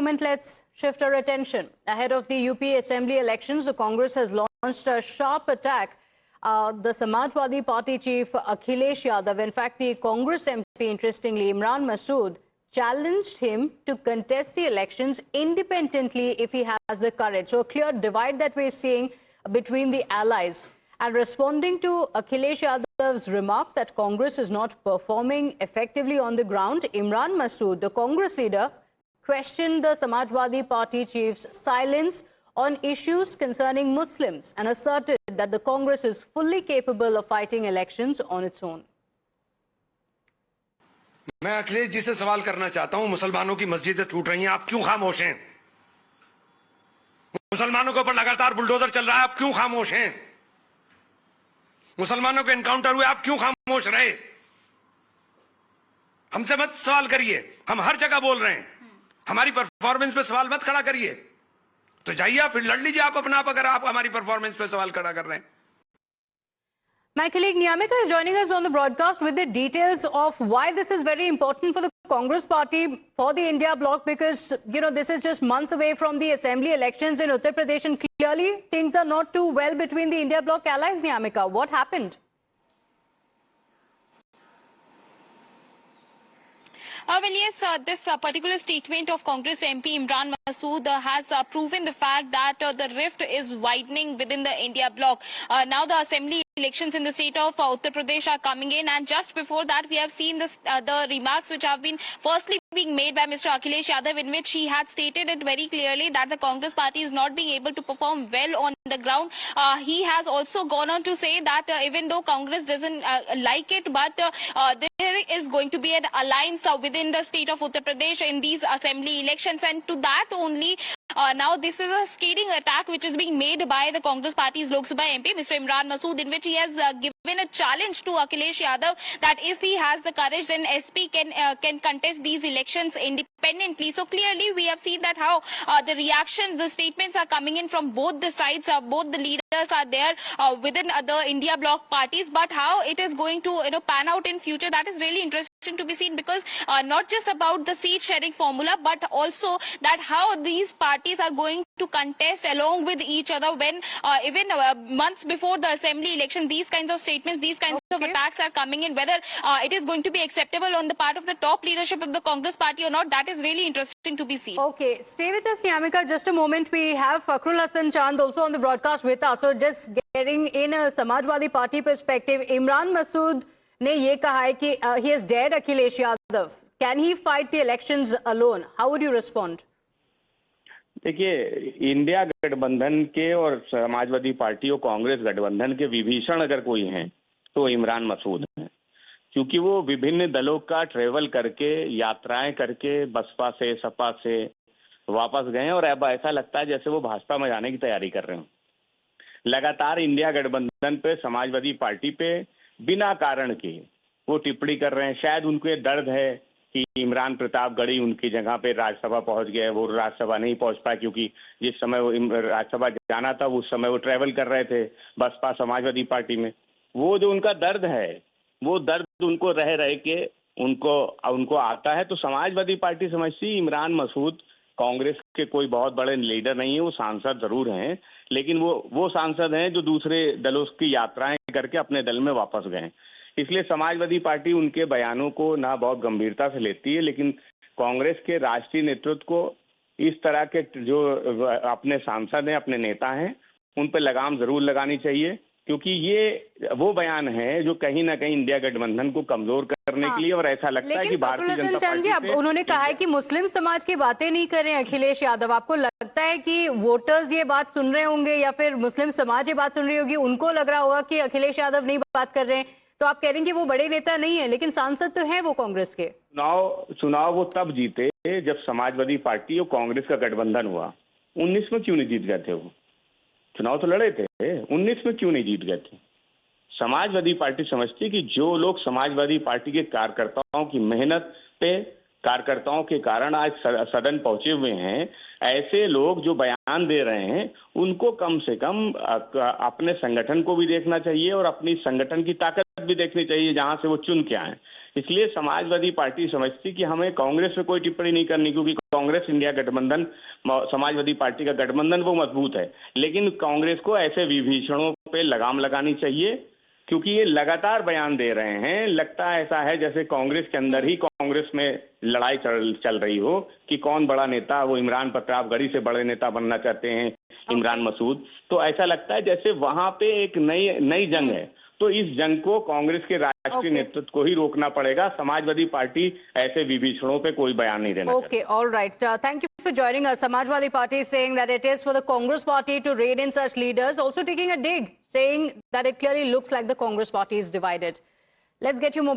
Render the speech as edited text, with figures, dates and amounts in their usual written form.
moment, let's shift our attention. Ahead of the UP Assembly elections, the Congress has launched a sharp attack. The Samajwadi Party chief Akhilesh Yadav, in fact, the Congress MP, interestingly, Imran Masood, challenged him to contest the elections independently if he has the courage. So a clear divide that we're seeing between the allies. And responding to Akhilesh Yadav's remark that Congress is not performing effectively on the ground, Imran Masood, the Congress leader, questioned the Samajwadi Party chief's silence on issues concerning Muslims and asserted that the Congress is fully capable of fighting elections on its own. मैं अखिलेश जी से सवाल करना चाहता हूं, मुसलमानों की मस्जिदें टूट रही हैं, आप क्यों खामोश हैं? मुसलमानों के ऊपर लगातार बुलडोजर चल रहा है, आप क्यों खामोश हैं? मुसलमानों के एनकाउंटर हुए, आप क्यों खामोश रहे? हमसे मत सवाल करिए, हम हर जगह बोल रहे हैं। हमारी परफॉर्मेंस पे सवाल मत खड़ा करिए। तो जाइए फिर लड़ लीजिए आप अपना आप, अगर आप हमारी परफॉर्मेंस पे सवाल खड़ा कर रहे हैं। My colleague Niyamika is joining us on the broadcast with the details of why this is very important for the Congress party, for the India bloc, because, you know, this is just months away from the assembly elections in Uttar Pradesh, and clearly things are not too well between the India bloc allies. Niyamika, what happened? Well, yes, this particular statement of Congress MP Imran Masood has proven the fact that the rift is widening within the India bloc. Now the assembly elections in the state of Uttar Pradesh are coming in, and just before that we have seen this, the remarks which have been firstly being made by Mr. Akhilesh Yadav, in which he had stated it very clearly that the Congress party is not being able to perform well on the ground. He has also gone on to say that even though Congress doesn't like it, but there is going to be an alliance within the state of Uttar Pradesh in these assembly elections, and to that only now this is a scathing attack which is being made by the Congress party's Lok Sabha MP, Mr. Imran Masood, in which he has given a challenge to Akhilesh Yadav that if he has the courage, then SP can contest these elections independently. So clearly we have seen that how the reactions, the statements are coming in from both the sides, both the leaders are there within the India bloc parties, but how it is going to pan out in future, that is really interesting to be seen, because not just about the seat sharing formula, but also that how these parties are going to contest along with each other when even months before the assembly election, these kinds of statements, these kinds of attacks are coming in. Whether it is going to be acceptable on the part of the top leadership of the Congress party or not, that is really interesting to be seen. Okay, stay with us, Niyamika, just a moment. We have Fakhrul Hasan Chand also on the broadcast with us. So just getting in a Samajwadi Party perspective, Imran Masood ने ये कहा है कि he has dared Akhilesh Yadav. Can he fight the elections alone? How would you respond? देखिए, India गठबंधन के और Samajwadi party और कांग्रेस गठबंधन के विभीषण अगर कोई हैं तो इमरान मसूद हैं, क्योंकि वो विभिन्न दलों का ट्रेवल करके, यात्राएं करके बसपा से, सपा से वापस गए और अब ऐसा लगता है जैसे वो भाजपा में जाने की तैयारी कर रहे हो। लगातार इंडिया गठबंधन पे, समाजवादी पार्टी पे बिना कारण के वो टिप्पणी कर रहे हैं। शायद उनको ये दर्द है कि इमरान प्रतापगढ़ी उनकी जगह पे राज्यसभा पहुंच गए, वो राज्यसभा नहीं पहुंच पाए, क्योंकि जिस समय वो राज्यसभा जाना था उस समय वो ट्रैवल कर रहे थे बसपा समाजवादी पार्टी में। वो जो उनका दर्द है, वो दर्द उनको रह रहे के उनको आता है। तो समाजवादी पार्टी समझती इमरान मसूद कांग्रेस के कोई बहुत बड़े लीडर नहीं है, वो सांसद जरूर हैं, लेकिन वो सांसद हैं जो दूसरे दलों की यात्राएं करके अपने दल में वापस गए। इसलिए समाजवादी पार्टी उनके बयानों को ना बहुत गंभीरता से लेती है, लेकिन कांग्रेस के राष्ट्रीय नेतृत्व को इस तरह के जो अपने सांसद हैं, अपने नेता हैं, उन पर लगाम जरूर लगानी चाहिए, क्योंकि ये वो बयान है जो कहीं ना कहीं इंडिया गठबंधन को कमजोर करने के लिए, और ऐसा लगता है कि भारतीय जनता पार्टी अब उन्होंने कहा है कि मुस्लिम समाज की बातें नहीं कर रहे हैं अखिलेश यादव। आपको लगता है कि वोटर्स ये बात सुन रहे होंगे या फिर मुस्लिम समाज ये बात सुन रही होगी, उनको लग रहा होगा कि अखिलेश यादव नहीं बात कर रहे हैं, तो आप कह रहे हैं कि वो बड़े नेता नहीं है, लेकिन सांसद तो है वो कांग्रेस के। चुनाव वो तब जीते जब समाजवादी पार्टी और कांग्रेस का गठबंधन हुआ। 19 में क्यों नहीं जीत गए थे? वो चुनाव तो लड़े थे, 19 में क्यों नहीं जीत गए थे? समाजवादी पार्टी समझती कि जो लोग समाजवादी पार्टी के कार्यकर्ताओं की मेहनत पे, कार्यकर्ताओं के कारण आज सदन पहुंचे हुए हैं, ऐसे लोग जो बयान दे रहे हैं उनको कम से कम अपने संगठन को भी देखना चाहिए और अपनी संगठन की ताकत भी देखनी चाहिए, जहां से वो चुन के आए। इसलिए समाजवादी पार्टी समझती कि हमें कांग्रेस पे कोई टिप्पणी नहीं करनी, क्योंकि कांग्रेस इंडिया गठबंधन, समाजवादी पार्टी का गठबंधन वो मजबूत है। लेकिन कांग्रेस को ऐसे विभीषणों पे लगाम लगानी चाहिए, क्योंकि ये लगातार बयान दे रहे हैं। लगता ऐसा है जैसे कांग्रेस के अंदर ही कांग्रेस में लड़ाई चल रही हो कि कौन बड़ा नेता। वो इमरान प्रतापगढ़ी से बड़े नेता बनना चाहते हैं, इमरान मसूद। तो ऐसा लगता है जैसे वहां पे एक नई जंग है। तो इस जंग को कांग्रेस के राष्ट्रीय नेतृत्व को ही रोकना पड़ेगा। समाजवादी पार्टी ऐसे विभीषणों पे कोई बयान नहीं देना Okay, all right. Thank you for joining us. Samajwadi Party is saying that it is for the Congress Party to rein in such leaders, also taking a dig, saying that it clearly looks like the Congress Party is divided. Let's get you more